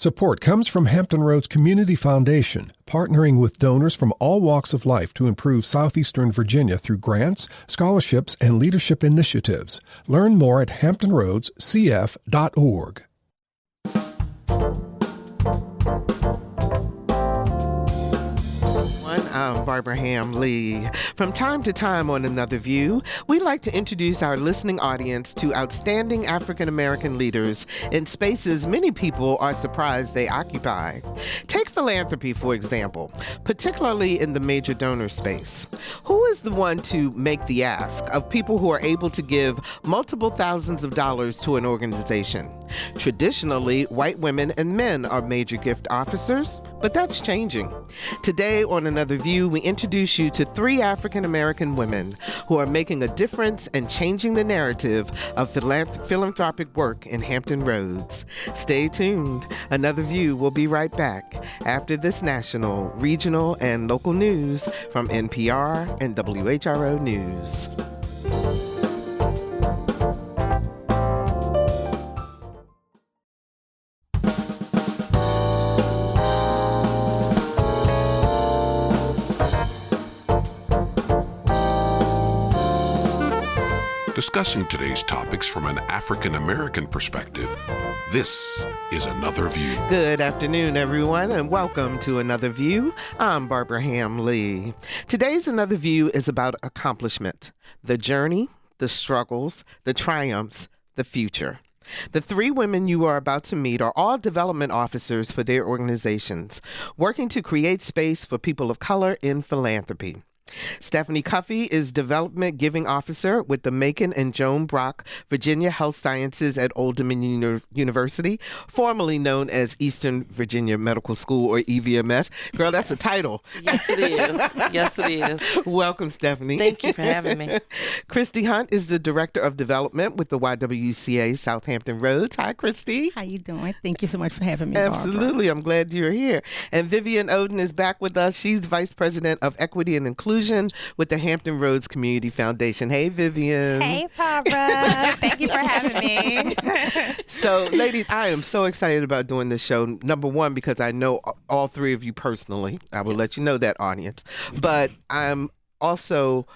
Support comes from Hampton Roads Community Foundation, partnering with donors from all walks of life to improve southeastern Virginia through grants, scholarships, and leadership initiatives. Learn more at hamptonroadscf.org. I'm Barbara Ham-Lee. From time to time on Another View, we like to introduce our listening audience to outstanding African-American leaders in spaces many people are surprised they occupy. Take philanthropy, for example, particularly in the major donor space. Who is the one to make the ask of people who are able to give multiple thousands of dollars to an organization? Traditionally, white women and men are major gift officers, but that's changing. Today on Another View, we introduce you to 3 African-American women who are making a difference and changing the narrative of philanthropic work in Hampton Roads. Stay tuned. Another View will be right back after this national, regional, and local news from NPR and WHRO News. Discussing today's topics from an African-American perspective, this is Another View. Good afternoon, everyone, and welcome to Another View. I'm Barbara Ham-Lee. Today's Another View is about accomplishment, the journey, the struggles, the triumphs, the future. The 3 women you are about to meet are all development officers for their organizations, working to create space for people of color in philanthropy. Stephanie Cuffey is Development Giving Officer with the Macon and Joan Brock Virginia Health Sciences at Old Dominion University, formerly known as Eastern Virginia Medical School, or EVMS. Girl, that's a title. Yes, it is. Yes, it is. Welcome, Stephanie. Thank you for having me. Christy Hunt is the Director of Development with the YWCA Southampton Roads. Hi, Christy. How you doing? Thank you so much for having me, Absolutely. Barbara. I'm glad you're here. And Vivian Oden is back with us. She's Vice President of Equity and Inclusion with the Hampton Roads Community Foundation. Hey, Vivian. Hey, Barbara. Thank you for having me. So, ladies, I am so excited about doing this show. Number one, because I know all 3 of you personally. I will let you know that, audience. But I'm also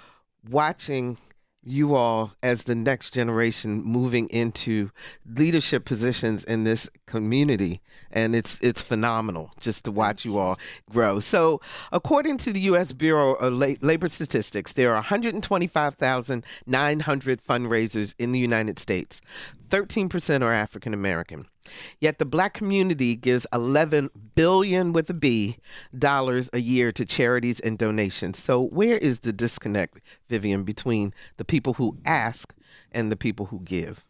watching you all as the next generation moving into leadership positions in this community. And it's phenomenal just to watch you all grow. So according to the U.S. Bureau of Labor Statistics, there are 125,900 fundraisers in the United States. 13% are African American. Yet the Black community gives $11 billion with a B dollars a year to charities and donations. So where is the disconnect, Vivian, between the people who ask and the people who give?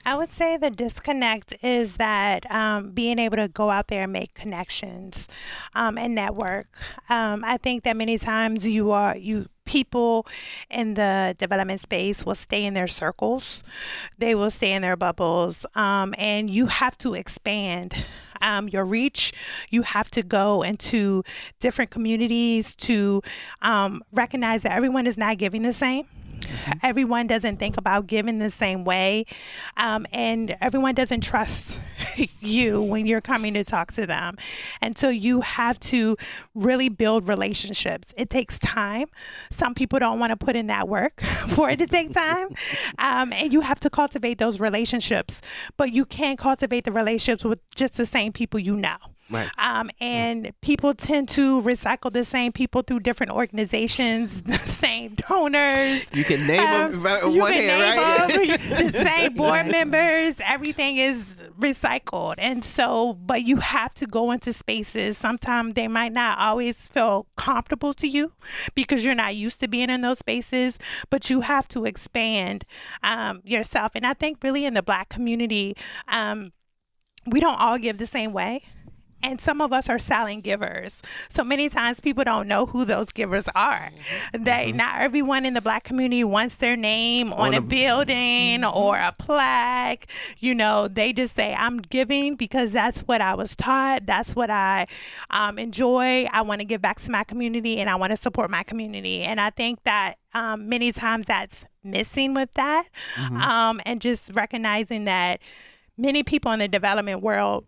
I would say the disconnect is that being able to go out there and make connections and network. I think that many times people in the development space will stay in their circles. They will stay in their bubbles, and you have to expand your reach. You have to go into different communities to recognize that everyone is not giving the same. Everyone doesn't think about giving the same way, and everyone doesn't trust you when you're coming to talk to them. And so you have to really build relationships. It takes time. Some people don't want to put in that work for it to take time, and you have to cultivate those relationships. But you can't cultivate the relationships with just the same people you know. Right. And people tend to recycle the same people through different organizations, the same donors. You can name them one hand, right? The same board members. Everything is recycled. And so, but you have to go into spaces. Sometimes they might not always feel comfortable to you because you're not used to being in those spaces, but you have to expand yourself. And I think really in the Black community, we don't all give the same way. And some of us are silent givers. So many times people don't know who those givers are. Not everyone in the Black community wants their name on a building or a plaque. You know, they just say, I'm giving because that's what I was taught. That's what I enjoy. I want to give back to my community and I want to support my community. And I think that many times that's missing with that. And just recognizing that many people in the development world,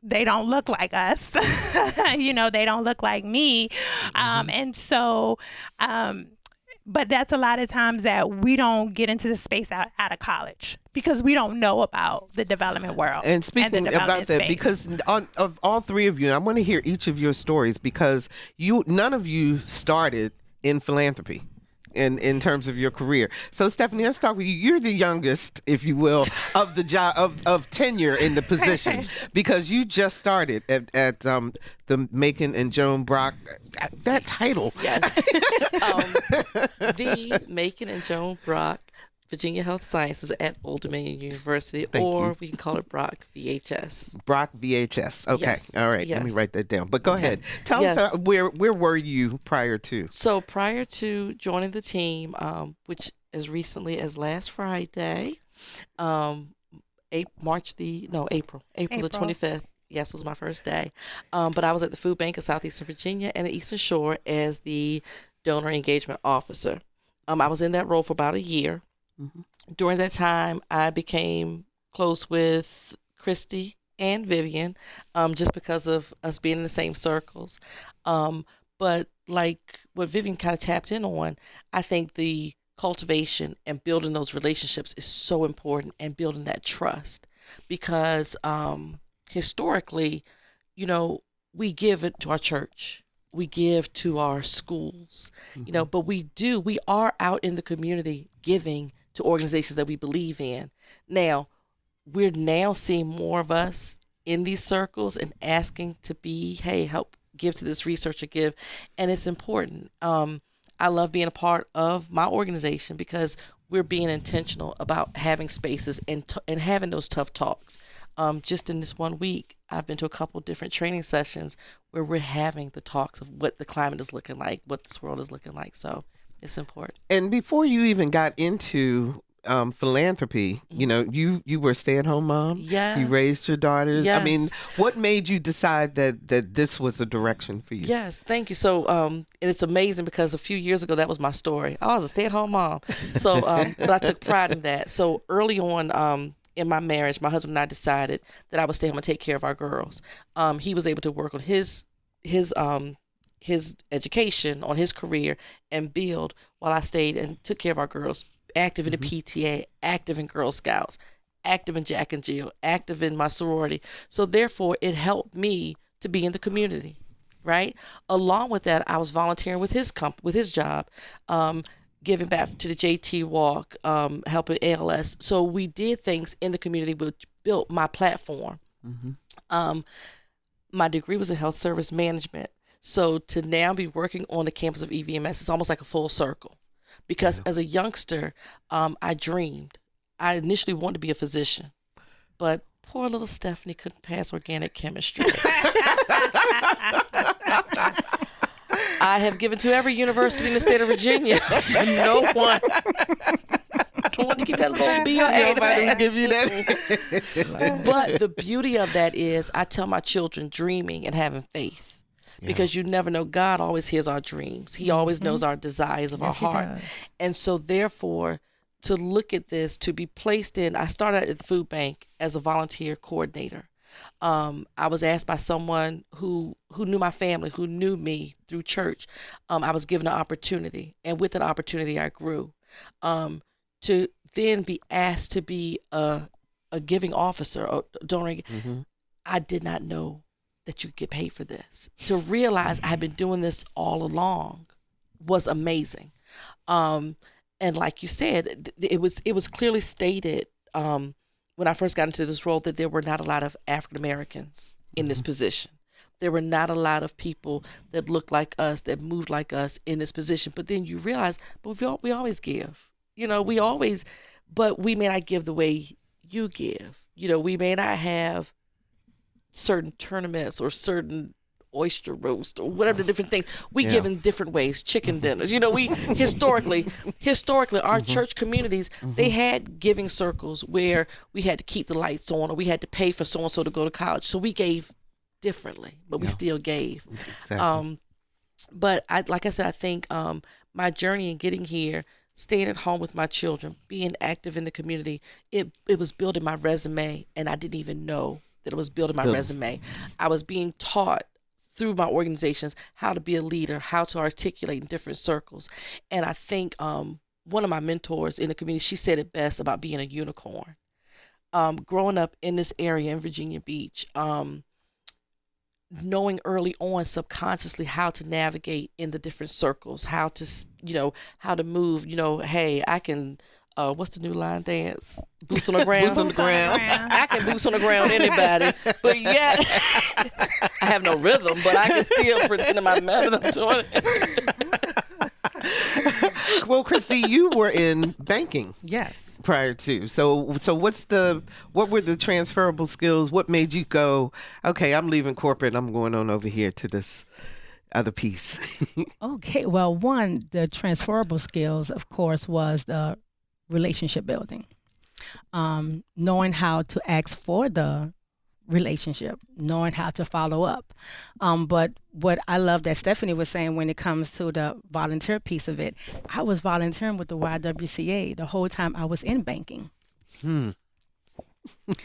they don't look like us. You know, they don't look like me. And so, but that's a lot of times that we don't get into the space out of college because we don't know about the development world. And speaking about that, because of all three of you, I want to hear each of your stories because none of you started in philanthropy. In terms of your career. So Stephanie, let's talk with you. You're the youngest, if you will, of the job of tenure in the position because you just started at the Macon and Joan Brock, that title. Yes. The Macon and Joan Brock Virginia Health Sciences at Old Dominion University, we can call it Brock VHS. Brock VHS. Okay. Yes. All right. Let me write that down. But go ahead. Tell us where were you prior to? So prior to joining the team, which as recently as last Friday, April the 25th. Yes, was my first day. But I was at the Food Bank of Southeastern Virginia and the Eastern Shore as the donor engagement officer. I was in that role for about a year. Mm-hmm. During that time, I became close with Christy and Vivian, just because of us being in the same circles. But like what Vivian kind of tapped in on, I think the cultivation and building those relationships is so important, and building that trust because historically, you know, we give it to our church. We give to our schools, you know, but we are out in the community giving to organizations that we believe in. Now, we're now seeing more of us in these circles and asking to be, hey, help give to this research or give. And it's important. I love being a part of my organization because we're being intentional about having spaces and having those tough talks. Just in this 1 week, I've been to a couple different training sessions where we're having the talks of what the climate is looking like, what this world is looking like. So it's important. And before you even got into philanthropy, you know, you were a stay-at-home mom. Yes. You raised your daughters. Yes. I mean, what made you decide that this was a direction for you? Yes, thank you. So, and it's amazing because a few years ago that was my story. I was a stay-at-home mom. So, but I took pride in that. So early on, in my marriage, my husband and I decided that I would stay home and take care of our girls. He was able to work on his education, on his career, and build while I stayed and took care of our girls. Active in the PTA, active in Girl Scouts, active in Jack and Jill, active in my sorority. So therefore, it helped me to be in the community, right? Along with that, I was volunteering with his job, giving back to the JT Walk, helping ALS. So we did things in the community which built my platform. My degree was in health service management. So to now be working on the campus of EVMS, it's almost like a full circle. Because as a youngster, I dreamed. I initially wanted to be a physician, but poor little Stephanie couldn't pass organic chemistry. I have given to every university in the state of Virginia. No one. Don't want to give that little B or A. Nobody will give you that. But the beauty of that is I tell my children dreaming and having faith. Because you never know, God always hears our dreams. He always knows our desires of our heart. And so therefore, to look at this, to be placed in, I started at the food bank as a volunteer coordinator. I was asked by someone who knew my family, who knew me through church. I was given an opportunity, and with that opportunity, I grew. To then be asked to be a giving officer, or donor, I did not know that you get paid for this. To realize I had been doing this all along was amazing. And like you said, it was clearly stated when I first got into this role that there were not a lot of African Americans in this position. There were not a lot of people that looked like us, that moved like us in this position. But then you realize, but we always give. You know, but we may not give the way you give. You know, we may not have certain tournaments or certain oyster roast or whatever the different things we give in different ways, chicken dinners. You know, we historically our church communities, they had giving circles where we had to keep the lights on or we had to pay for so and so to go to college. So we gave differently, but we still gave. Exactly. But like I said, I think my journey in getting here staying at home with my children, being active in the community, it was building my resume, and I didn't even know that it was building my resume. I was being taught through my organizations how to be a leader, how to articulate in different circles. And I think one of my mentors in the community, she said it best about being a unicorn. Growing up in this area in Virginia Beach, knowing early on subconsciously how to navigate in the different circles, how to move, hey, I can, what's the new line dance? Boots on the ground. Boots on the ground. I can boots on the ground anybody, but yet I have no rhythm, but I can still pretend in my method I'm doing it. Well, Christy, you were in banking. Yes. Prior to. So what were the transferable skills? What made you go, okay, I'm leaving corporate, I'm going on over here to this other piece? Okay. Well, one, the transferable skills, of course, was the relationship building. Knowing how to ask for the relationship, knowing how to follow up. But what I love that Stephanie was saying when it comes to the volunteer piece of it, I was volunteering with the YWCA the whole time I was in banking.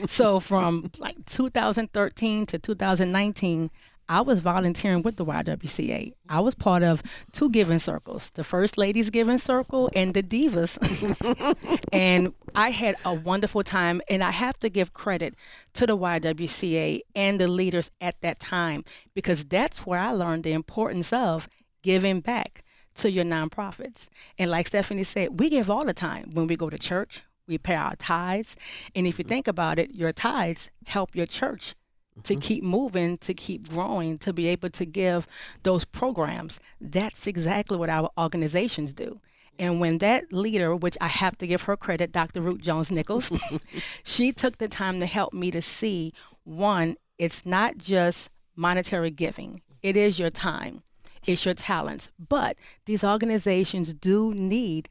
So from like 2013 to 2019, I was volunteering with the YWCA. I was part of two giving circles, the First Ladies Giving Circle and the Divas. And I had a wonderful time, and I have to give credit to the YWCA and the leaders at that time, because that's where I learned the importance of giving back to your nonprofits. And like Stephanie said, we give all the time. When we go to church, we pay our tithes. And if you think about it, your tithes help your church to keep moving, to keep growing, to be able to give those programs. That's exactly what our organizations do. And when that leader, which I have to give her credit, Dr. Ruth Jones-Nichols, she took the time to help me to see, one, it's not just monetary giving. It is your time. It's your talents. But these organizations do need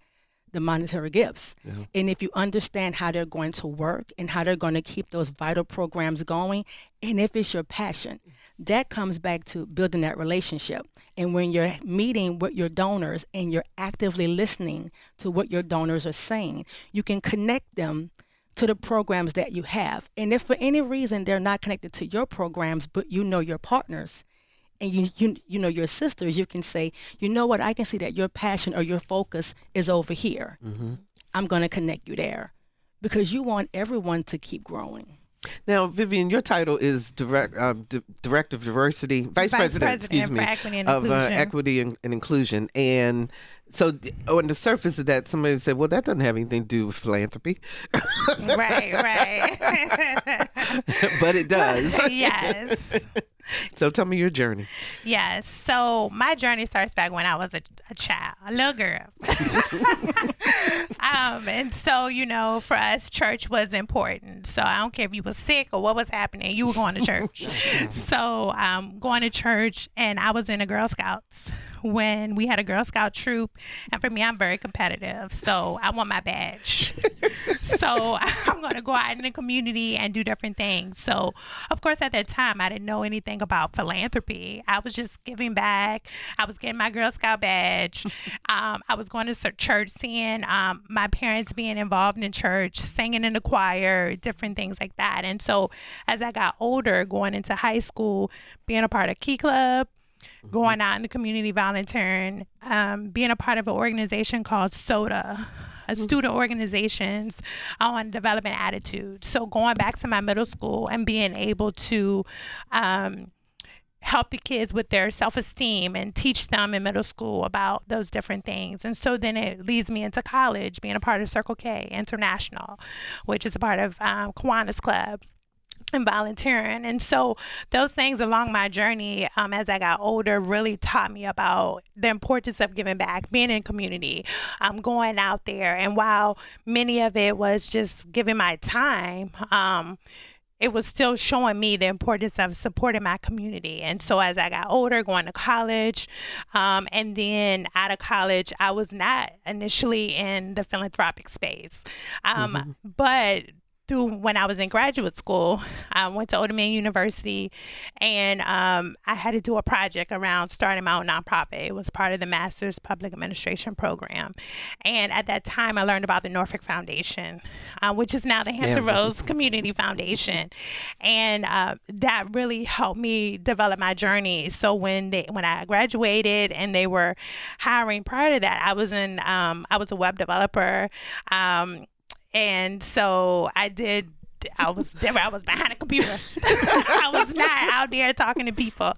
the monetary gifts. Yeah. And if you understand how they're going to work and how they're going to keep those vital programs going, and if it's your passion, that comes back to building that relationship. And when you're meeting with your donors and you're actively listening to what your donors are saying, you can connect them to the programs that you have. And if for any reason they're not connected to your programs, but you know your partners, and you know your sisters, you can say, you know what, I can see that your passion or your focus is over here. Mm-hmm. I'm going to connect you there, because you want everyone to keep growing. Now, Vivian, your title is Director of Diversity, Vice President, excuse me, of Equity and Inclusion. And so on the surface of that, somebody said, well, that doesn't have anything to do with philanthropy. Right. But it does. Yes. So tell me your journey. Yes. So my journey starts back when I was a child, a little girl. And so, for us, church was important. So I don't care if you were sick or what was happening, you were going to church. So going to church, and I was in the Girl Scouts when we had a Girl Scout troop. And for me, I'm very competitive. So I want my badge. So I'm going to go out in the community and do different things. So, of course, at that time, I didn't know anything about philanthropy. I was just giving back. I was getting my Girl Scout badge. I was going to church, seeing my parents being involved in church, singing in the choir, different things like that. And so as I got older, going into high school, being a part of Key Club, going out in the community volunteering, being a part of an organization called SODA, a student organizations on development attitude. So going back to my middle school and being able to help the kids with their self-esteem and teach them in middle school about those different things. And so then it leads me into college, being a part of Circle K International, which is a part of Kiwanis Club, and volunteering. And so those things along my journey as I got older really taught me about the importance of giving back, being in community, going out there. And while many of it was just giving my time, it was still showing me the importance of supporting my community. And so as I got older, going to college, and then out of college, I was not initially in the philanthropic space, but through when I was in graduate school. I went to Old Dominion University, and I had to do a project around starting my own nonprofit. It was part of the Master's Public Administration program. And at that time, I learned about the Norfolk Foundation, which is now the Hampton Roads Community Foundation. And that really helped me develop my journey. So when I graduated and they were hiring, prior to that, I was a web developer. And so I was behind a computer. I was not out there talking to people.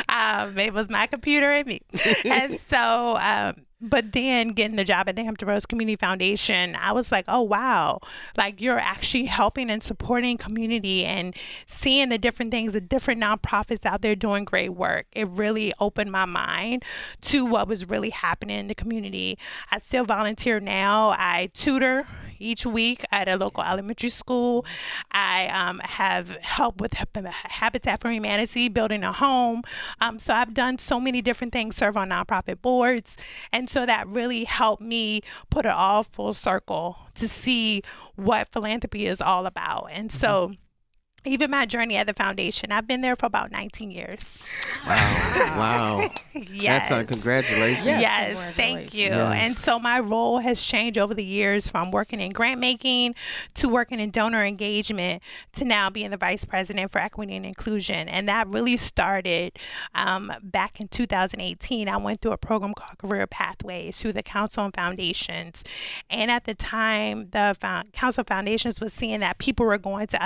It was my computer and me. And so, but then getting the job at the Hampton Roads Community Foundation, I was like, oh, wow. Like, you're actually helping and supporting community and seeing the different things, the different nonprofits out there doing great work. It really opened my mind to what was really happening in the community. I still volunteer now. I tutor each week at a local elementary school. I have helped with Habitat for Humanity, building a home. So I've done so many different things, serve on nonprofit boards. And so that really helped me put it all full circle to see what philanthropy is all about. And so even my journey at the foundation, I've been there for about 19 years. Wow. Yes. That's congratulations. Yes, thank you. Yes. And so my role has changed over the years from working in grant making to working in donor engagement to now being the Vice President for Equity and Inclusion. And that really started back in 2018. I went through a program called Career Pathways through the Council on Foundations. And at the time, the Council of Foundations was seeing that people were going to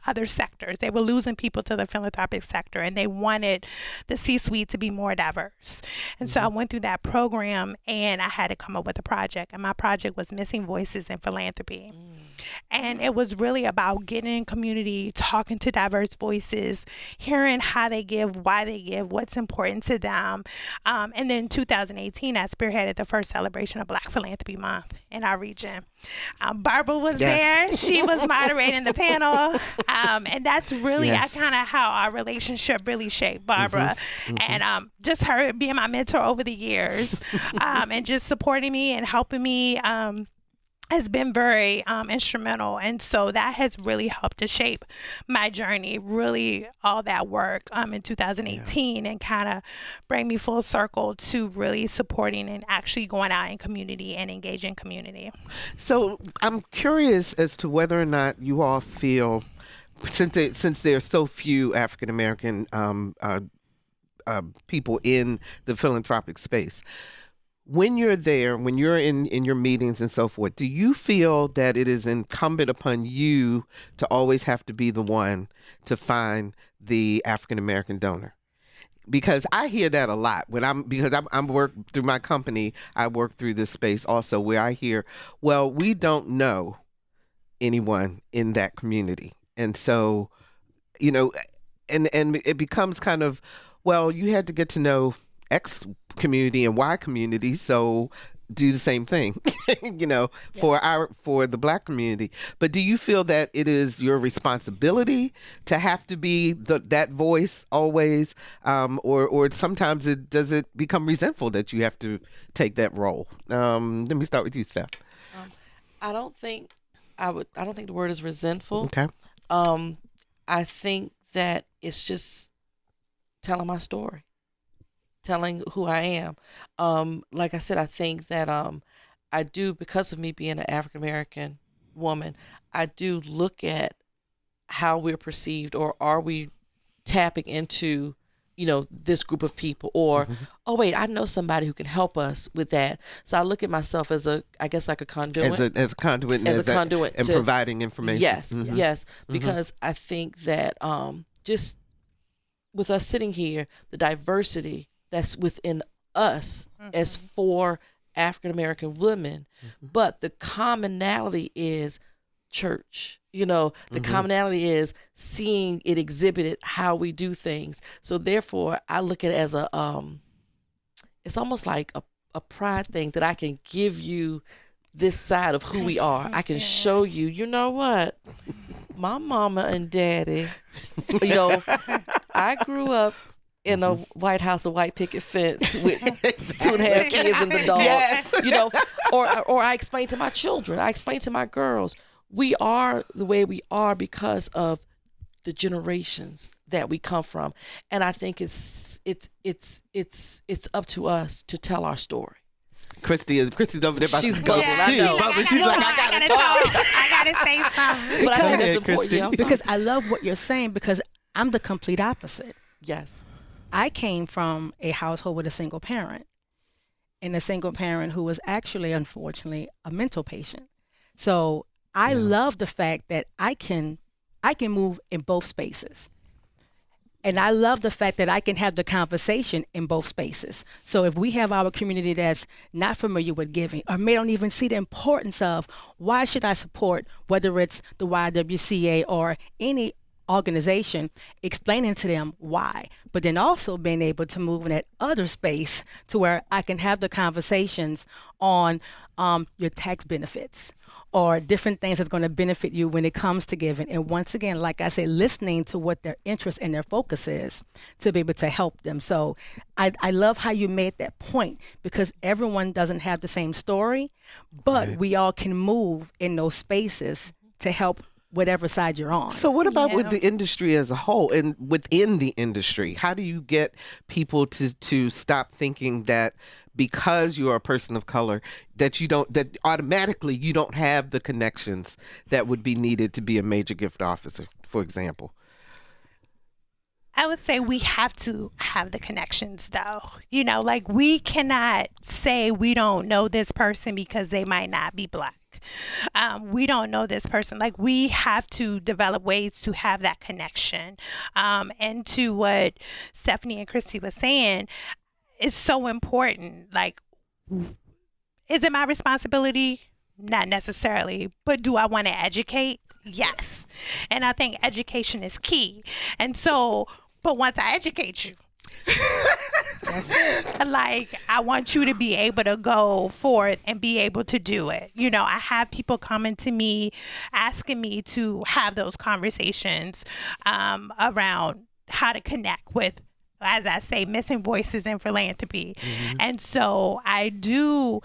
other sectors. They were losing people to the philanthropic sector, and they wanted the C-suite to be more diverse. And so I went through that program, and I had to come up with a project, and my project was Missing Voices in Philanthropy. And it was really about getting in community, talking to diverse voices, hearing how they give, why they give, what's important to them. And then in 2018, I spearheaded the first celebration of Black Philanthropy Month in our region. Barbara was there. She was moderating the panel. And that's really kind of how our relationship really shaped Barbara. And just her being my mentor over the years and just supporting me and helping me has been very instrumental. And so that has really helped to shape my journey, really all that work in 2018 and kind of bring me full circle to really supporting and actually going out in community and engaging community. So I'm curious as to whether or not you all feel, since there are so few African American people in the philanthropic space, when you're there, when you're in your meetings and so forth, do you feel that it is incumbent upon you to always have to be the one to find the African American donor? Because I hear that a lot because I'm work through my company. I work through this space also where I hear, well, we don't know anyone in that community. And so, and it becomes kind of, well, you had to get to know X community and Y community, so do the same thing, for the Black community. But do you feel that it is your responsibility to have to be that voice always, or sometimes does it become resentful that you have to take that role? Let me start with you, Steph. I don't think the word is resentful. Okay. I think that it's just telling my story, telling who I am. Like I said, I think that I do, because of me being an African American woman, I do look at how we're perceived, or are we tapping into, this group of people, or, oh wait, I know somebody who can help us with that. So I look at myself as a conduit. As a conduit. And providing information. Yes, yes. Because I think that just with us sitting here, the diversity that's within us as 4 African American women, but the commonality is church. The commonality is seeing it exhibited how we do things. So therefore, I look at it as it's almost like a pride thing that I can give you this side of who we are. I can show you, you know what? My mama and daddy, I grew up in a White House, a white picket fence with 2.5 kids and the dog. Yes. Or I explain to my children, I explain to my girls, we are the way we are because of the generations that we come from. And I think it's up to us to tell our story. Christy's over there about She's to go. bubbling. I know. She's like, I gotta talk. I gotta say something. But I think that's ahead, important. Christy. Yeah, I'm Because sorry. I love what you're saying, because I'm the complete opposite. Yes. I came from a household with a single parent, and a single parent who was actually, unfortunately, a mental patient. So I love the fact that I can move in both spaces. And I love the fact that I can have the conversation in both spaces. So if we have our community that's not familiar with giving, or may don't even see the importance of why should I support, whether it's the YWCA or any organization, explaining to them why, but then also being able to move in that other space to where I can have the conversations on your tax benefits or different things that's going to benefit you when it comes to giving. And once again, like I said, listening to what their interest and their focus is to be able to help them. So I love how you made that point, because everyone doesn't have the same story, but we all can move in those spaces to help whatever side you're on. So what about with the industry as a whole, and within the industry? How do you get people to stop thinking that because you're a person of color that automatically you don't have the connections that would be needed to be a major gift officer, for example? I would say we have to have the connections, though. You know, like, we cannot say we don't know this person because they might not be Black. We don't know this person. Like, we have to develop ways to have that connection. And to what Stephanie and Christy was saying, it's so important. Like, is it my responsibility? Not necessarily. But do I want to educate? Yes. And I think education is key. And so, but once I educate you, like, I want you to be able to go forth and be able to do it. You know, I have people coming to me asking me to have those conversations around how to connect with, as I say, missing voices in philanthropy. And so I do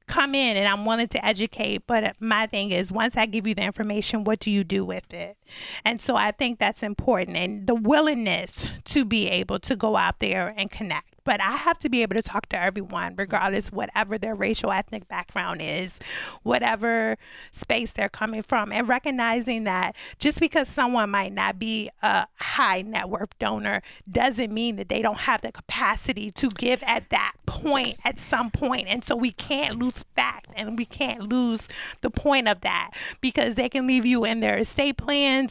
come in and I'm wanting to educate, but my thing is, once I give you the information, what do you do with it? And so I think that's important, and the willingness to be able to go out there and connect. But I have to be able to talk to everyone, regardless, whatever their racial, ethnic background is, whatever space they're coming from, and recognizing that just because someone might not be a high net worth donor doesn't mean that they don't have the capacity to give at that point, at some point. And so we can't lose fact, and we can't lose the point of that, because they can leave you in their estate plans.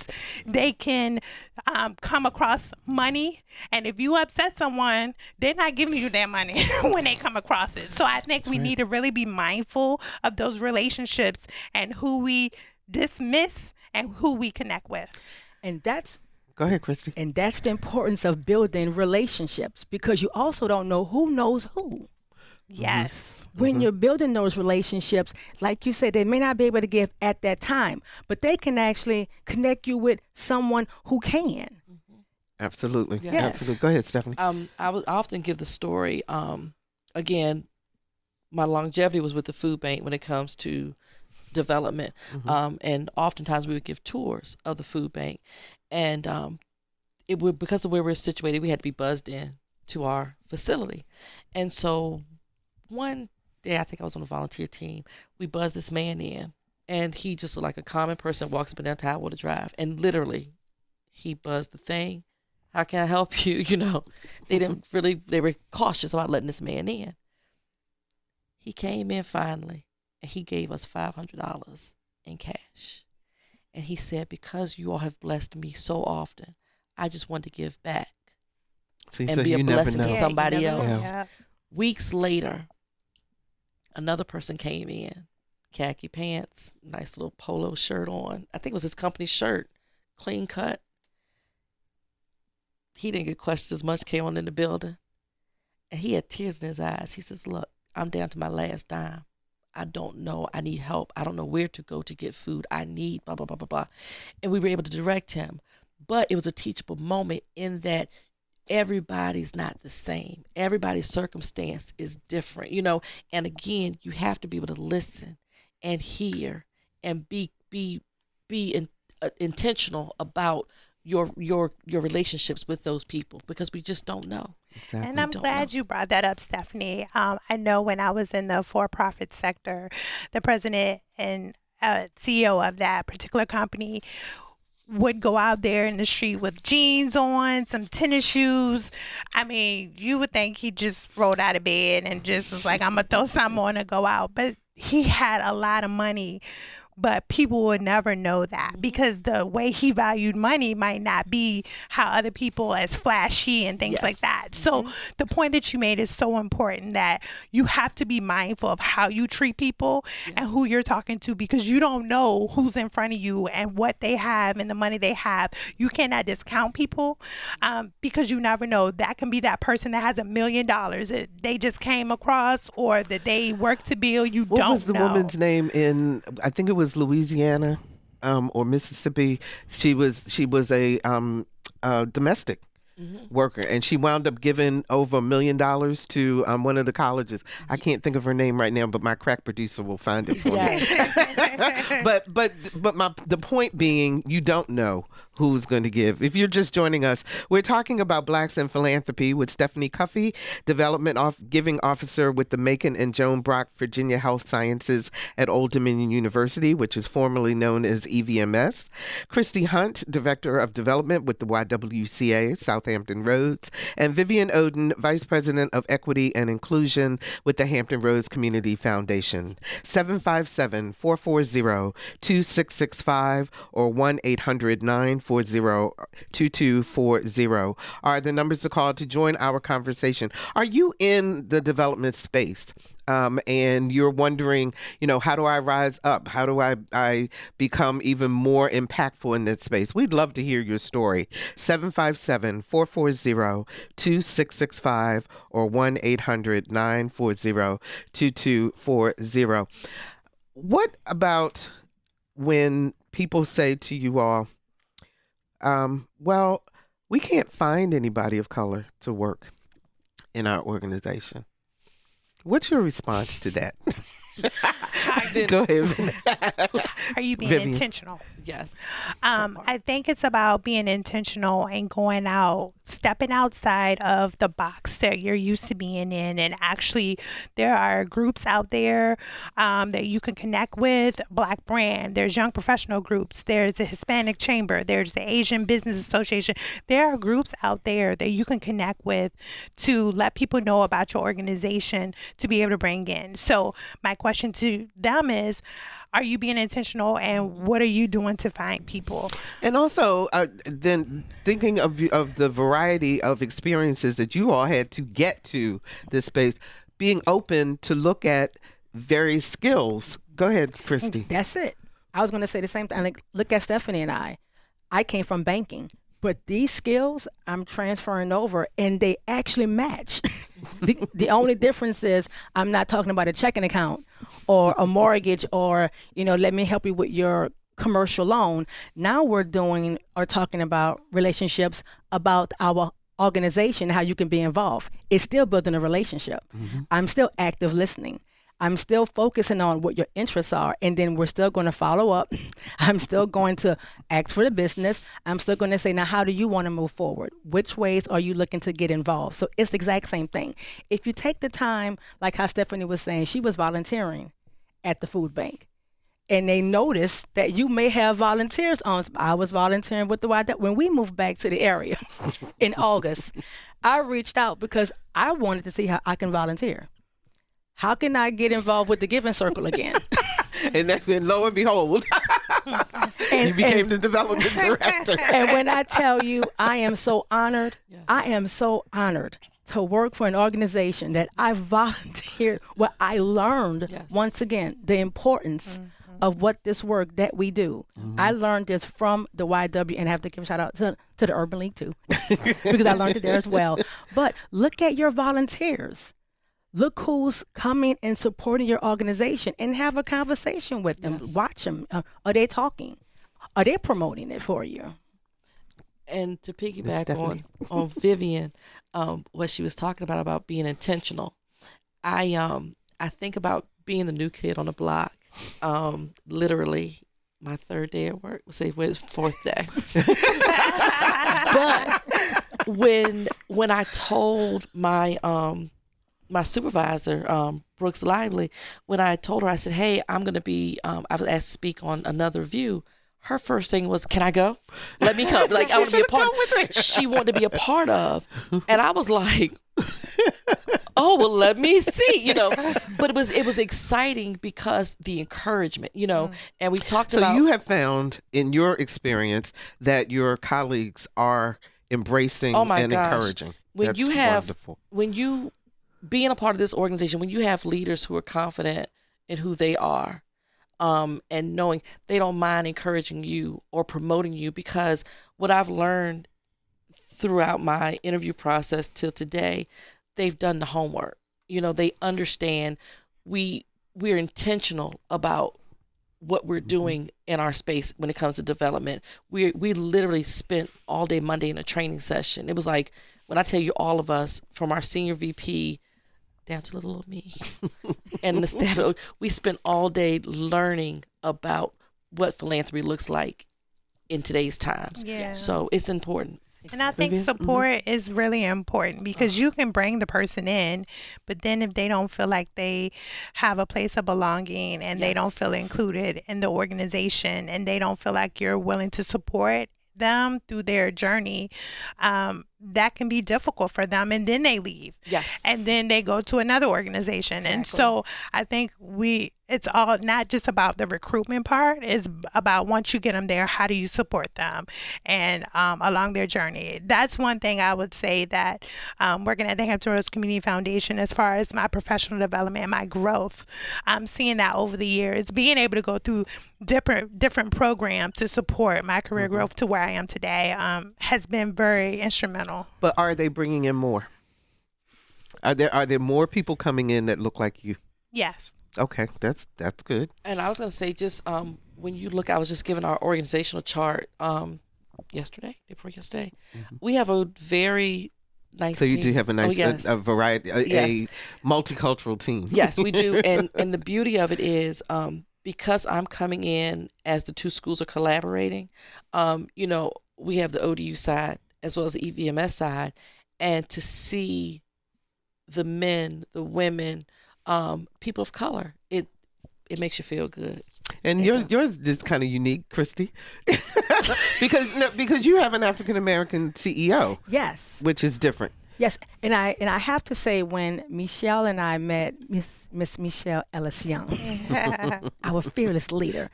They can come across money, and if you upset someone, they're not giving you their money when they come across it. So I think we need to really be mindful of those relationships and who we dismiss and who we connect with. And that's Go ahead, Christy. And that's the importance of building relationships, because you also don't know who knows who. Yes. When you're building those relationships, like you said, they may not be able to give at that time, but they can actually connect you with someone who can. Absolutely. Yes. Absolutely. Go ahead, Stephanie. I often give the story. Again, my longevity was with the food bank when it comes to development. And oftentimes we would give tours of the food bank. And it would, because of where we're situated, we had to be buzzed in to our facility. And so one day, I think I was on a volunteer team, we buzzed this man in, and he just looked like a common person, walks up and down Tidewater Drive, and literally he buzzed the thing. How can I help you? You know, they were cautious about letting this man in. He came in finally, and he gave us $500 in cash. And he said, because you all have blessed me so often, I just want to give back and be a blessing to somebody else. Yeah. Weeks later, another person came in, khaki pants, nice little polo shirt on. I think it was his company shirt, clean cut. He didn't get questioned as much, came on in the building. And he had tears in his eyes. He says, look, I'm down to my last dime. I don't know. I need help. I don't know where to go to get food. I need blah, blah, blah, blah, blah. And we were able to direct him. But it was a teachable moment in that everybody's not the same. Everybody's circumstance is different, you know. And again, you have to be able to listen and hear and be be intentional about your relationships with those people, because we just don't know. Exactly. And I'm glad you brought that up, Stephanie. I know when I was in the for-profit sector, the president and CEO of that particular company would go out there in the street with jeans on, some tennis shoes. I mean, you would think he just rolled out of bed and just was like, I'm going to throw something on and go out. But he had a lot of money. But people would never know that, because the way he valued money might not be how other people as flashy and things like that. So the point that you made is so important, that you have to be mindful of how you treat people and who you're talking to, because you don't know who's in front of you and what they have and the money they have. You cannot discount people because you never know. That can be that person that has $1 million that they just came across, or that they work to build. You don't know. What was the woman's name in, I think it was Louisiana or Mississippi? She was a domestic worker, and she wound up giving over $1 million to one of the colleges. I can't think of her name right now, but my crack producer will find it for me. But the point being, you don't know who's going to give. If you're just joining us, we're talking about Blacks in Philanthropy with Stephanie Cuffey, Giving Officer with the Macon and Joan Brock Virginia Health Sciences at Old Dominion University, which is formerly known as EVMS. Christy Hunt, Director of Development with the YWCA, Southampton Roads. And Vivian Oden, Vice President of Equity and Inclusion with the Hampton Roads Community Foundation. 757-440-2665 or 1-800-940-2240 are the numbers to call to join our conversation. Are you in the development space? And you're wondering, how do I rise up? How do I become even more impactful in that space? We'd love to hear your story. 757-440-2665 or 1-800-940-2240. What about when people say to you all, well, we can't find anybody of color to work in our organization? What's your response to that? Go ahead. Are you being Vivian. intentional? Yes. I think it's about being intentional and going out, stepping outside of the box that you're used to being in. And actually, there are groups out there that you can connect with. Black Brand, there's young professional groups, there's the Hispanic Chamber, there's the Asian Business Association. There are groups out there that you can connect with to let people know about your organization to be able to bring in. So my question to them is, are you being intentional, and what are you doing to find people? And also, then thinking of the variety of experiences that you all had to get to this space, being open to look at various skills. Go ahead, Christy. That's it. I was going to say the same thing. Like, look at Stephanie and I. I came from banking, but these skills I'm transferring over, and they actually match. The only difference is I'm not talking about a checking account or a mortgage or, let me help you with your commercial loan. Now we're talking about relationships, about our organization, how you can be involved. It's still building a relationship. Mm-hmm. I'm still active listening. I'm still focusing on what your interests are, and then we're still going to follow up. I'm still going to ask for the business. I'm still going to say, now, how do you want to move forward? Which ways are you looking to get involved? So it's the exact same thing. If you take the time, like how Stephanie was saying, she was volunteering at the food bank, and they noticed that you may have volunteers on. I was volunteering with the YW. When we moved back to the area in August, I reached out because I wanted to see how I can volunteer. How can I get involved with the Giving Circle again? And lo and behold, you became the development director. And when I tell you, I am so honored, I am so honored to work for an organization that I volunteered, where I learned, once again, the importance of what this work that we do. Mm-hmm. I learned this from the YW, and I have to give a shout out to the Urban League too, because I learned it there as well. But look at your volunteers. Look who's coming and supporting your organization, and have a conversation with them. Yes. Watch them. Are they talking? Are they promoting it for you? And to piggyback on Vivian, what she was talking about being intentional, I think about being the new kid on the block, literally my third day at work. We'll say it's fourth day. But when I told my my supervisor, Brooks Lively, when I told her, I said, hey, I'm going to be, I was asked to speak on another view. Her first thing was, can I go? Let me come. Like, I want to be a part. She wanted to be a part of. And I was like, oh, well, let me see, you know. But it was exciting because the encouragement, you know, and we talked about. So you have found in your experience that your colleagues are embracing and encouraging. When That's wonderful. When you, being a part of this organization, when you have leaders who are confident in who they are, and knowing they don't mind encouraging you or promoting you, because what I've learned throughout my interview process till today, they've done the homework. You know, they understand we're intentional about what we're doing in our space when it comes to development. We literally spent all day Monday in a training session. It was like, when I tell you, all of us, from our senior VP down to little old me and the staff, we spent all day learning about what philanthropy looks like in today's times. Yeah. So it's important. And I think support is really important, because you can bring the person in, but then if they don't feel like they have a place of belonging and they don't feel included in the organization, and they don't feel like you're willing to support them through their journey, that can be difficult for them, and then they leave. Yes. And then they go to another organization. Exactly. And so I think it's all not just about the recruitment part. It's about, once you get them there, how do you support them and along their journey. That's one thing I would say that working at the Hampton Roads Community Foundation, as far as my professional development and my growth, I'm seeing that over the years, being able to go through different programs to support my career growth to where I am today, has been very instrumental. But are they bringing in more? Are there more people coming in that look like you? Yes. Okay, that's good. And I was going to say, just when you look, I was just given our organizational chart yesterday. We have a very nice team. So you do have a nice a variety, a multicultural team. Yes, we do. And the beauty of it is, because I'm coming in as the two schools are collaborating, you know, we have the ODU side as well as the EVMS side, and to see the men, the women, people of color, it makes you feel good. And yours is kind of unique, Christy, because you have an African American CEO. Yes, which is different. Yes, and I have to say, when Michelle and I met, Miss Michelle Ellis Young, our fearless leader,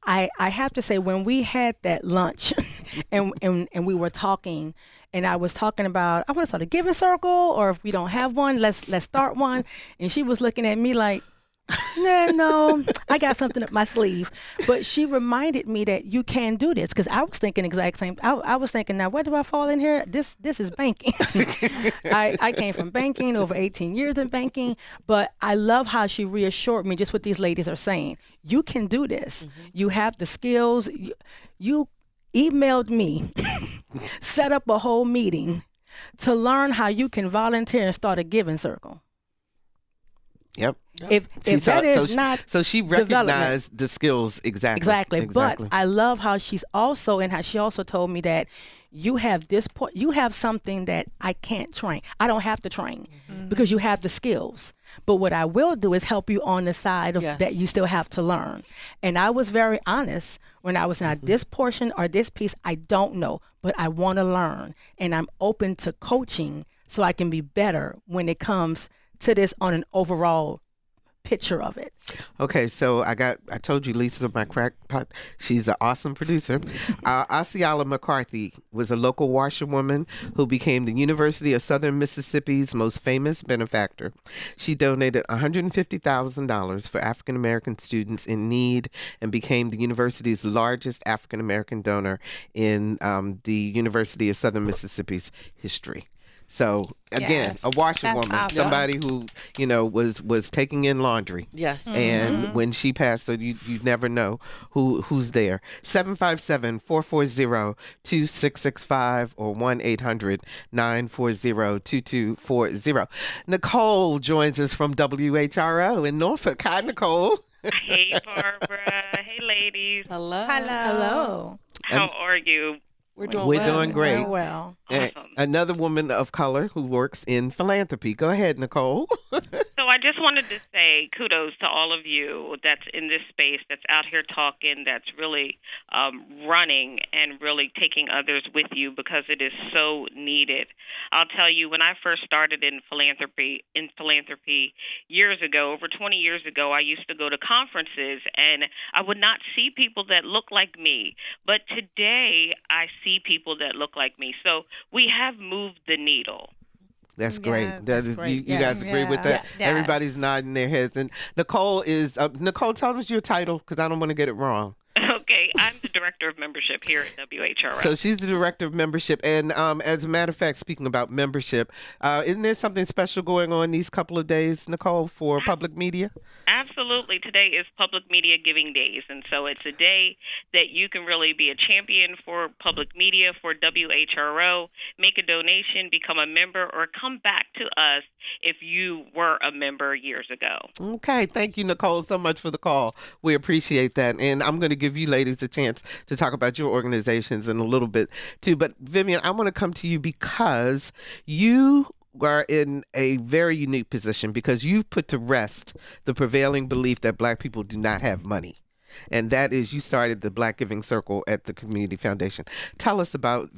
I have to say, when we had that lunch and we were talking, and I was talking about, I want to start a giving circle, or if we don't have one, let's start one. And she was looking at me like, no, I got something up my sleeve. But she reminded me that you can do this, because I was thinking exact same. I was thinking, now where do I fall in here? This is banking. I came from banking, over 18 years in banking, but I love how she reassured me, just what these ladies are saying. You can do this. You have the skills. You emailed me, set up a whole meeting to learn how you can volunteer and start a giving circle. Yep. If that is not so she recognized the skills exactly. But I love how she's also, and how she also told me that you have you have something that I can't train. I don't have to train because you have the skills. But what I will do is help you on the side of that you still have to learn. And I was very honest when I was not this portion or this piece I don't know, but I want to learn, and I'm open to coaching so I can be better when it comes to this on an overall picture of it. Okay, so I told you Lisa's my crackpot. She's an awesome producer. Asiala McCarthy was a local washerwoman who became the University of Southern Mississippi's most famous benefactor. She donated $150,000 for African American students in need and became the university's largest African American donor in the University of Southern Mississippi's history. So again, a washerwoman, awesome. Somebody who, was taking in laundry. Yes. And when she passed, so you never know who's there. 757-440-2665 or 1-800-940-2240. Nicole joins us from WHRO in Norfolk. Hi, Nicole. Hey, Barbara. Hey, ladies. ladies. Hello. Hello. How are you? We're doing We're well. doing great. Doing well. And Awesome. another woman of color who works in philanthropy. Go ahead, Nicole. So I just wanted to say kudos to all of you that's in this space, that's out here talking, that's really running and really taking others with you because it is so needed. I'll tell you, when I first started in philanthropy years ago, over 20 years ago, I used to go to conferences and I would not see people that look like me. But today I see people that look like me. So we have moved the needle. That's great. Yeah, That is, great. you guys agree with that? Yes. Everybody's nodding their heads. And Nicole is, Nicole, tell us your title because I don't want to get it wrong. Okay, I'm the director of membership here at WHRO. So she's the director of membership. And as a matter of fact, speaking about membership, isn't there something special going on these couple of days, Nicole, for public media? Absolutely. Today is Public Media Giving Days, and so it's a day that you can really be a champion for public media, for WHRO, make a donation, become a member, or come back to us if you were a member years ago. Okay. Thank you, Nicole, so much for the call. We appreciate that. And I'm going to give you ladies a chance to talk about your organizations in a little bit, too. But, Vivian, I want to come to you because you are in a very unique position because you've put to rest the prevailing belief that Black people do not have money. And that is, you started the Black Giving Circle at the Community Foundation. Tell us about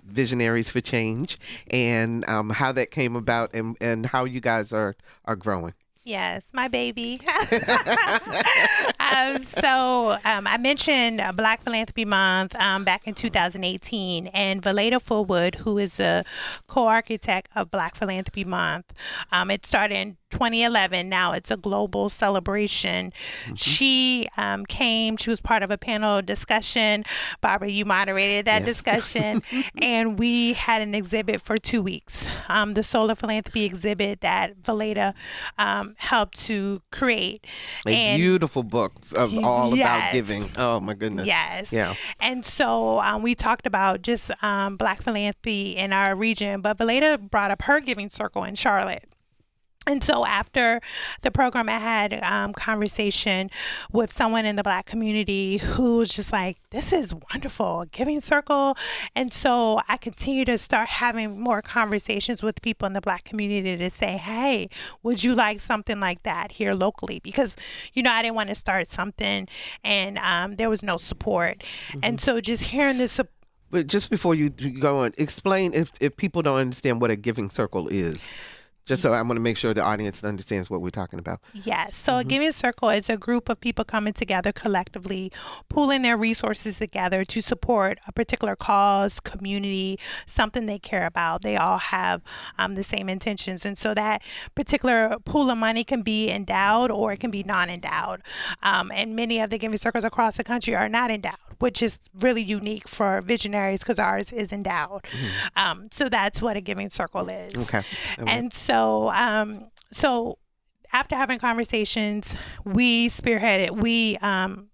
Visionaries for Change and how that came about and how you guys are growing. Yes, my baby. I mentioned Black Philanthropy Month back in 2018, and Valeda Fullwood, who is a co-architect of Black Philanthropy Month, it started in 2011. Now it's a global celebration. Mm-hmm. She came. She was part of a panel discussion. Barbara, you moderated that discussion, and we had an exhibit for 2 weeks. The Solar Philanthropy exhibit that Valeda helped to create. A beautiful book of all about giving. Oh, my goodness. Yes. Yeah. And so we talked about just Black philanthropy in our region, but Valeda brought up her giving circle in Charlotte. And so after the program, I had conversation with someone in the Black community who was just like, this is wonderful, a giving circle. And so I continue to start having more conversations with people in the Black community to say, hey, would you like something like that here locally? Because, I didn't want to start something and there was no support. Mm-hmm. And so just hearing this. But just before you go on, explain if people don't understand what a giving circle is. Just so I want to make sure the audience understands what we're talking about. Yes. So a giving circle is a group of people coming together collectively, pooling their resources together to support a particular cause, community, something they care about. They all have the same intentions. And so that particular pool of money can be endowed or it can be non-endowed. And many of the giving circles across the country are not endowed, which is really unique for Visionaries because ours is endowed. Mm-hmm. So that's what a giving circle is. Okay. And so after having conversations, we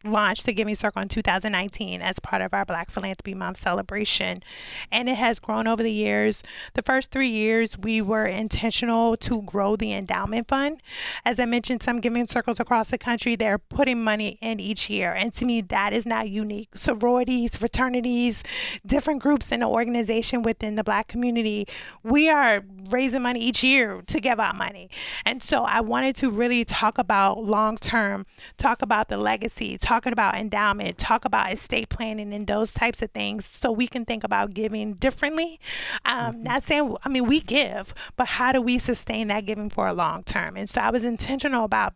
launched the Giving Circle in 2019 as part of our Black Philanthropy Month celebration. And it has grown over the years. The first 3 years, we were intentional to grow the endowment fund. As I mentioned, some giving circles across the country, they're putting money in each year. And to me, that is not unique. Sororities, fraternities, different groups in the organization within the Black community, we are raising money each year to give out money. And so I wanted to really talk about long-term, talk about the legacy, talking about endowment, talk about estate planning and those types of things so we can think about giving differently. Not saying, we give, but how do we sustain that giving for a long term? And so I was intentional about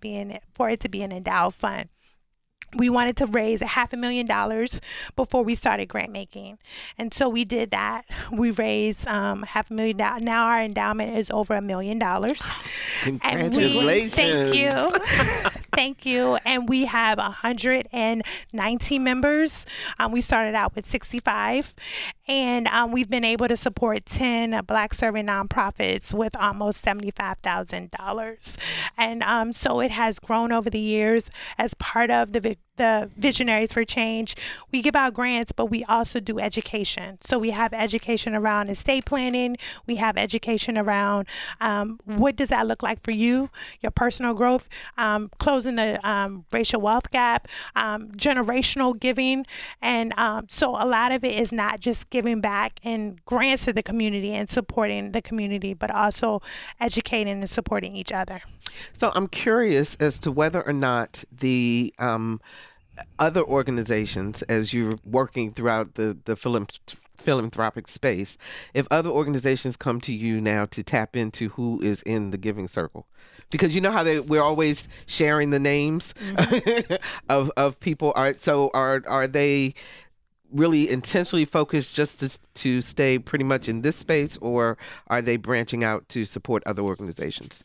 for it to be an endowed fund. We wanted to raise $500,000 before we started grant making. And so we did that. We raised $500,000. Now our endowment is over $1 million. Congratulations. Thank you. Thank you. And we have 119 members. We started out with 65. And we've been able to support 10 Black serving nonprofits with almost $75,000. And so it has grown over the years as part of the Visionaries for Change. We give out grants, but we also do education. So we have education around estate planning. We have education around what does that look like for you, your personal growth, closing the racial wealth gap, generational giving. And so a lot of it is not just giving back and grants to the community and supporting the community, but also educating and supporting each other. So I'm curious as to whether or not the other organizations, as you're working throughout the philanthropic space, if other organizations come to you now to tap into who is in the giving circle, because you know how we're always sharing the names of people. Are they really intentionally focused just to stay pretty much in this space, or are they branching out to support other organizations?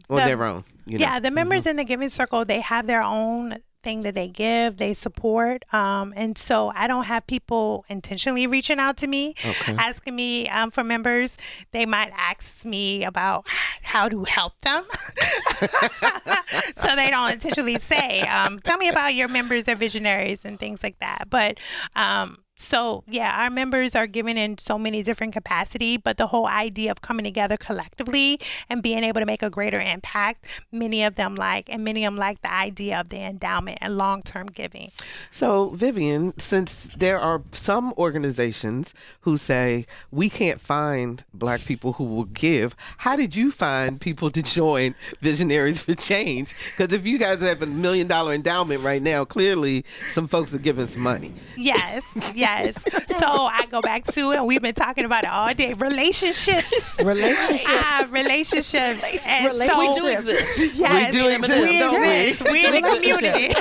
Their own. Yeah, the members in the Giving Circle, they have their own thing that they give, they support. And so I don't have people intentionally reaching out to me, asking me for members. They might ask me about how to help them. So they don't intentionally say, tell me about your members or visionaries and things like that. But so, yeah, our members are given in so many different capacity, but the whole idea of coming together collectively and being able to make a greater impact, many of them like the idea of the endowment and long-term giving. So, Vivian, since there are some organizations who say we can't find Black people who will give, how did you find people to join Visionaries for Change? Because if you guys have $1 million endowment right now, clearly some folks are giving some money. Yes. So I go back to it. We've been talking about it all day. Relationships. And We do exist. Yes, we exist. We're in the community.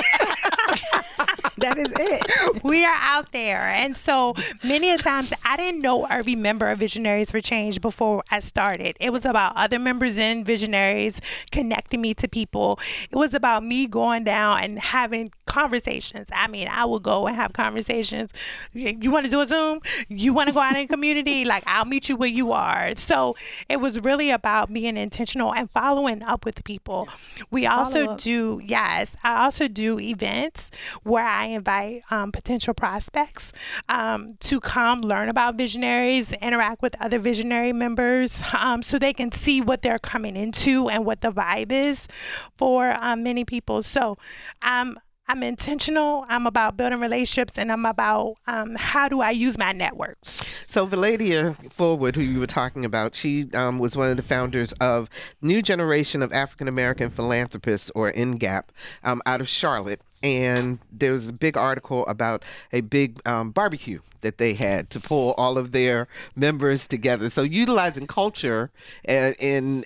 That is it. We are out there. And so many a times I didn't know every member of Visionaries for Change before I started. It was about other members in Visionaries connecting me to people. It was about me going down and having conversations. I mean, I would go and have conversations. You want to do a Zoom? You want to go out in the community? Like, I'll meet you where you are. So it was really about being intentional and following up with people. We also do, I also do events where I invite potential prospects to come learn about visionaries, interact with other visionary members so they can see what they're coming into and what the vibe is for many people. So I'm intentional. I'm about building relationships, and I'm about how do I use my networks. So Valadia Forward, who you were talking about, she was one of the founders of New Generation of African American Philanthropists, or NGAP, out of Charlotte. And there was a big article about a big barbecue that they had to pull all of their members together. So utilizing culture and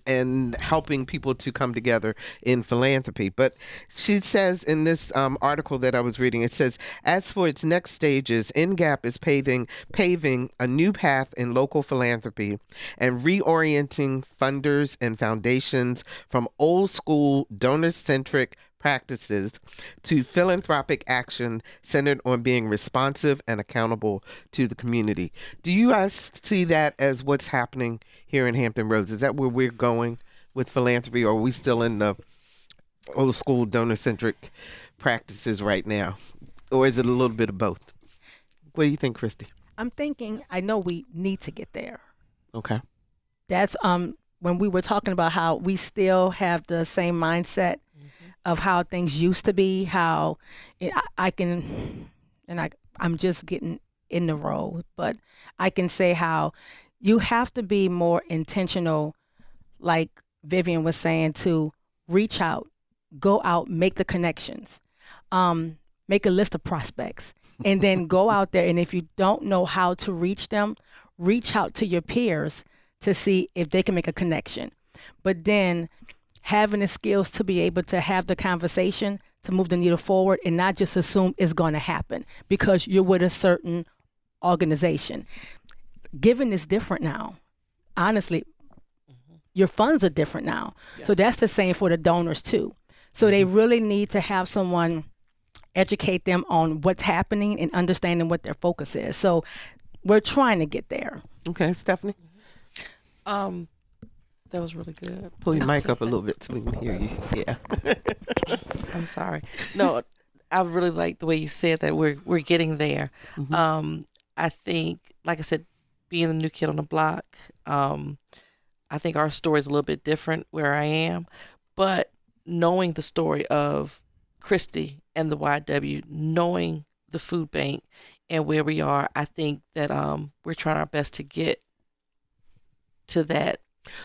helping people to come together in philanthropy. But she says in this article that I was reading, it says, as for its next stages, NGAP is paving a new path in local philanthropy and reorienting funders and foundations from old school donor-centric practices to philanthropic action centered on being responsive and accountable to the community. Do you guys see that as what's happening here in Hampton Roads? Is that where we're going with philanthropy, or are we still in the old school donor-centric practices right now? Or is it a little bit of both? What do you think, Christy? I'm thinking, I know we need to get there. Okay. That's when we were talking about how we still have the same mindset of how things used to be, how I'm just getting in the role, but I can say how you have to be more intentional, like Vivian was saying, to reach out, go out, make the connections, make a list of prospects, and then go out there. And if you don't know how to reach them, reach out to your peers to see if they can make a connection. But then having the skills to be able to have the conversation to move the needle forward and not just assume it's going to happen because you're with a certain organization. Giving is different now. Honestly, your funds are different now. Yes. So that's the same for the donors too. So they really need to have someone educate them on what's happening and understanding what their focus is. So we're trying to get there. Okay, Stephanie, That was really good. pull your mic up a little bit so we can hear you. Yeah. I'm sorry. No, I really like the way you said that we're getting there. I think, like I said, being the new kid on the block, I think our story is a little bit different where I am, but knowing the story of Christy and the YW, knowing the food bank and where we are, I think that we're trying our best to get to that.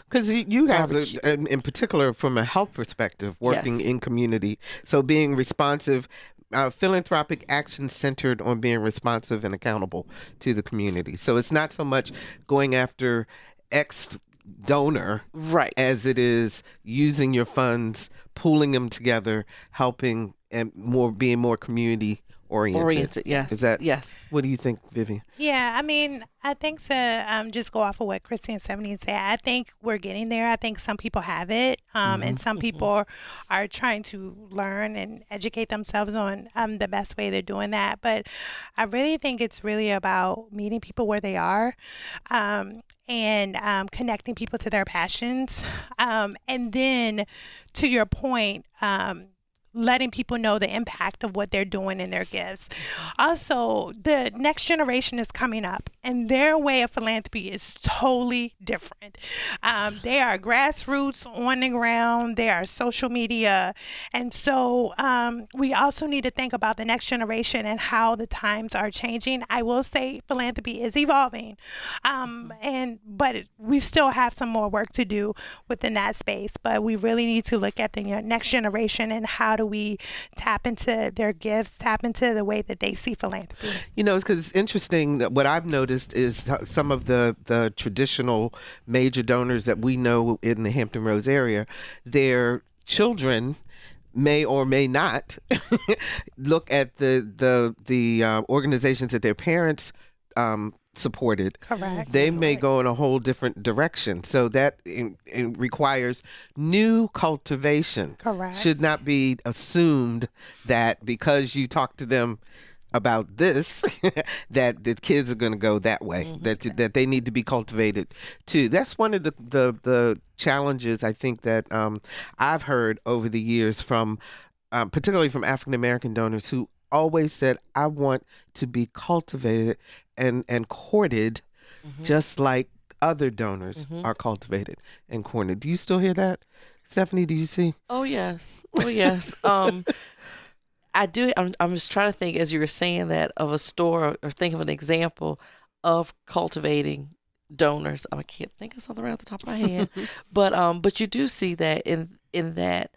Because you guys are, in particular, from a health perspective, working in community. So being responsive, philanthropic action centered on being responsive and accountable to the community. So it's not so much going after X donor, Right. as it is using your funds, pooling them together, helping, and being more community oriented. Yes. Is that, yes. What do you think, Vivian? Yeah, I mean, I think to just go off of what Christy and Stephanie said, I think we're getting there. I think some people have it, and some people are trying to learn and educate themselves on the best way they're doing that. But I really think it's really about meeting people where they are, and connecting people to their passions. And then, to your point, letting people know the impact of what they're doing in their gifts. Also, the next generation is coming up, and their way of philanthropy is totally different. They are grassroots, on the ground, they are social media. And so we also need to think about the next generation and how the times are changing. I will say philanthropy is evolving, but we still have some more work to do within that space. But we really need to look at the next generation and how do we tap into their gifts, tap into the way that they see philanthropy. You know, because it's interesting that what I've noticed is some of the traditional major donors that we know in the Hampton Roads area, their children may or may not look at the organizations that their parents supported. Correct. They may go in a whole different direction. So that it requires new cultivation. Correct. Should not be assumed that because you talk to them about this, that the kids are going to go that way, that they need to be cultivated too. That's one of the challenges I think that I've heard over the years from, particularly from African American donors who always said, I want to be cultivated and courted just like other donors are cultivated and courted. Do you still hear that? Stephanie, do you see? Oh, yes. Oh, yes. I do. I'm just trying to think as you were saying that of a store or think of an example of cultivating donors. I can't think of something right off the top of my head, but you do see that in that.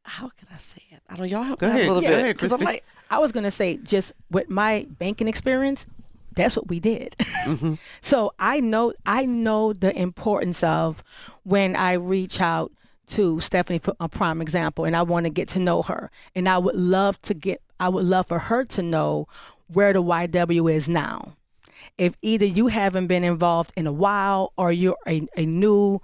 How can I say it? I don't know. Y'all help me out a little bit because I'm like, I was gonna say just with my banking experience, that's what we did. So I know the importance of when I reach out to Stephanie for a prime example, and I want to get to know her, and I would love for her to know where the YW is now. If either you haven't been involved in a while, or you're a new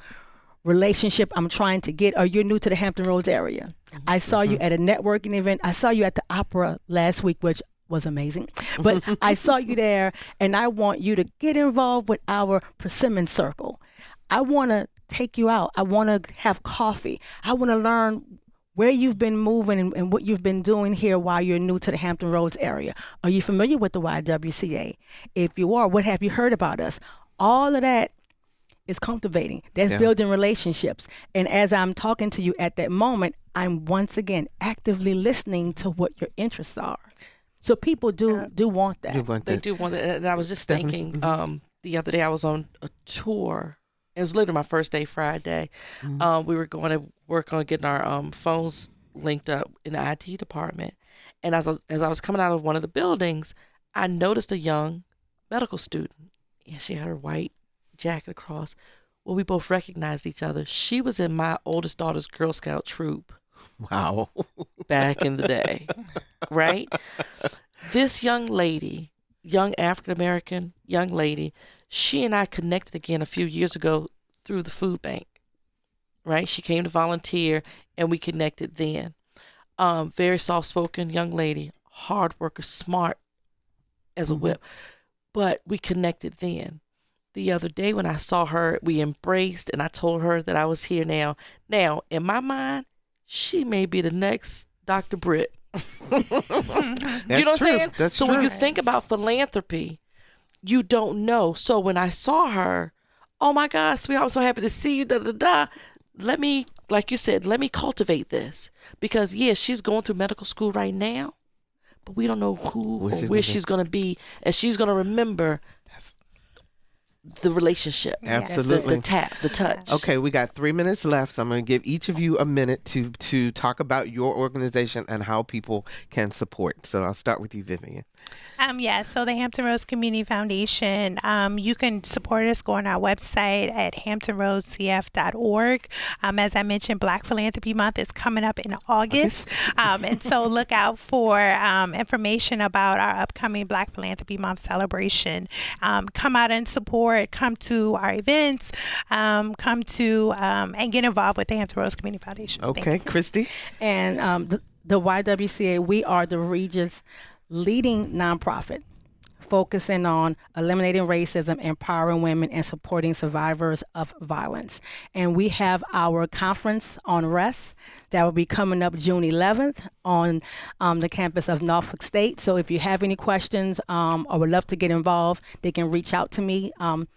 relationship I'm trying to get, or you're new to the Hampton Roads area. I saw you at a networking event. I saw you at the opera last week, which was amazing. But I saw you there, and I want you to get involved with our Persimmon Circle. I want to take you out. I want to have coffee. I want to learn where you've been moving and what you've been doing here while you're new to the Hampton Roads area. Are you familiar with the YWCA? If you are, what have you heard about us? All of that is cultivating. That's building relationships. And as I'm talking to you at that moment, I'm once again actively listening to what your interests are. So people do want that. They do want that. And I was just thinking, the other day I was on a tour. It was literally my first day Friday. We were going to work on getting our phones linked up in the IT department. And as I was coming out of one of the buildings, I noticed a young medical student. And she had her white jacket across. Well, we both recognized each other. She was in my oldest daughter's Girl Scout troop. Wow. Back in the day, right? This young lady, young African-American young lady, she and I connected again a few years ago through the food bank, right? She came to volunteer and we connected then. Very soft-spoken young lady, hard worker, smart, as a whip. But we connected then. The other day when I saw her, we embraced, and I told her that I was here now. Now, in my mind, she may be the next Dr. Britt. You know what I'm saying? So when you think about philanthropy, you don't know. So when I saw her, oh my God, sweetheart, I'm so happy to see you. Let me, like you said, let me cultivate this. Because, yeah, she's going through medical school right now, but we don't know who or where she's going to be. And she's going to remember the relationship. Absolutely. The touch. Okay, we got 3 minutes left, so I'm going to give each of you a minute to talk about your organization and how people can support. So I'll start with you, Vivian. So the Hampton Roads Community Foundation, you can support us. Go on our website at hamptonroadscf.org. As I mentioned, Black Philanthropy Month is coming up in August. And so look out for information about our upcoming Black Philanthropy Month celebration. Come out and support. Come to our events. Come to and get involved with the Hampton Roads Community Foundation. Okay, Christy. And the YWCA, we are the region's leading nonprofit focusing on eliminating racism, empowering women, and supporting survivors of violence. And we have our conference on rest that will be coming up June 11th on the campus of Norfolk State. So if you have any questions or would love to get involved, they can reach out to me. I'll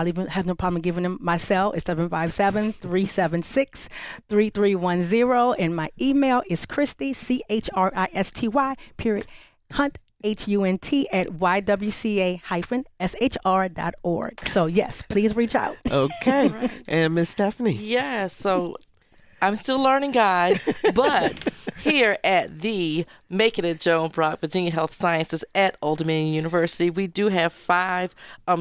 even have no problem giving them my cell. It's 757-376-3310. And my email is Christy, CHRISTY, Hunt, HUNT at ywca-shr.org. So yes, please reach out. Okay. Right. And Miss Stephanie. Yeah, so I'm still learning, guys, but here at the Make It at Joan Brock Virginia Health Sciences at Old Dominion University, we do have 5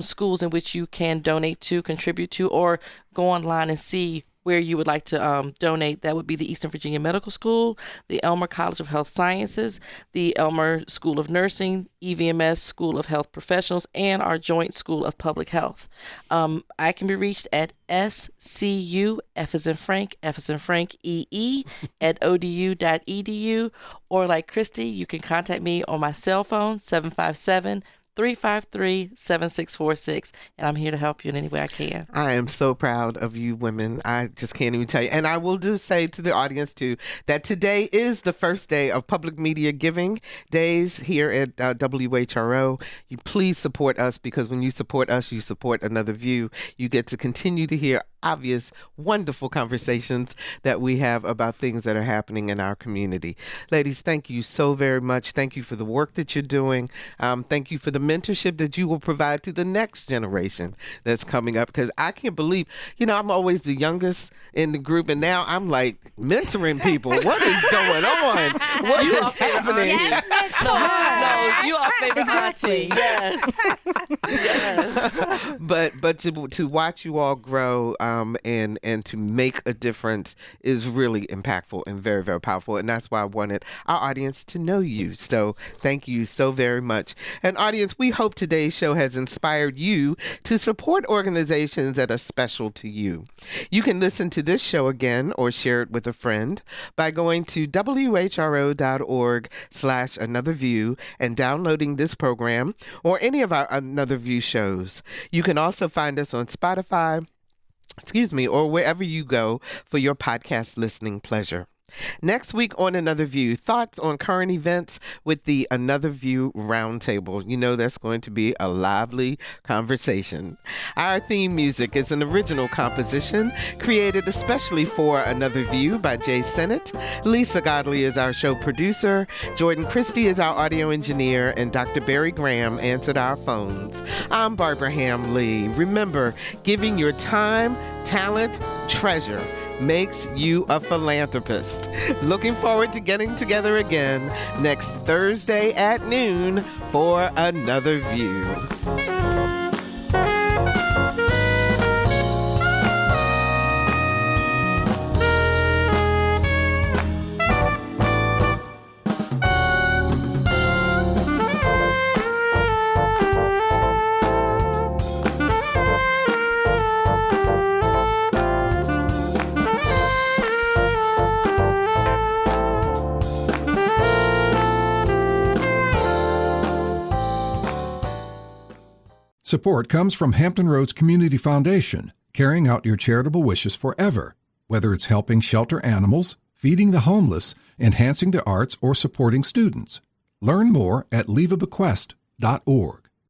schools in which you can donate to, contribute to, or go online and see where you would like to donate. That would be the Eastern Virginia Medical School, the Elmer College of Health Sciences, the Elmer School of Nursing, EVMS School of Health Professionals, and our Joint School of Public Health. I can be reached at SCU, F as in Frank, EE, at odu.edu, or like Christy, you can contact me on my cell phone, 757-353-7646, and I'm here to help you in any way I can. I am so proud of you women. I just can't even tell you. And I will just say to the audience, too, that today is the first day of Public Media Giving Days here at WHRO. You please support us, because when you support us, you support Another View. You get to continue to hear obvious, wonderful conversations that we have about things that are happening in our community. Ladies, thank you so very much. Thank you for the work that you're doing. Thank you for the mentorship that you will provide to the next generation that's coming up, because I can't believe, I'm always the youngest in the group, and now I'm like mentoring people. What is going on? What is happening? No, you are favorite auntie. Yes. Yes. But to watch you all grow and to make a difference is really impactful and very, very powerful. And that's why I wanted our audience to know you. So thank you so very much. And audience, we hope today's show has inspired you to support organizations that are special to you. You can listen to this show again or share it with a friend by going to whro.org/anotherview and downloading this program or any of our Another View shows. You can also find us on Spotify, or wherever you go for your podcast listening pleasure. Next week on Another View, thoughts on current events with the Another View Roundtable. That's going to be a lively conversation. Our theme music is an original composition created especially for Another View by Jay Sennett. Lisa Godley is our show producer. Jordan Christie is our audio engineer, and Dr. Barry Graham answered our phones. I'm Barbara Ham Lee. Remember, giving your time, talent, treasure makes you a philanthropist. Looking forward to getting together again next Thursday at noon for Another View. Support comes from Hampton Roads Community Foundation, carrying out your charitable wishes forever, whether it's helping shelter animals, feeding the homeless, enhancing the arts, or supporting students. Learn more at leaveabequest.org.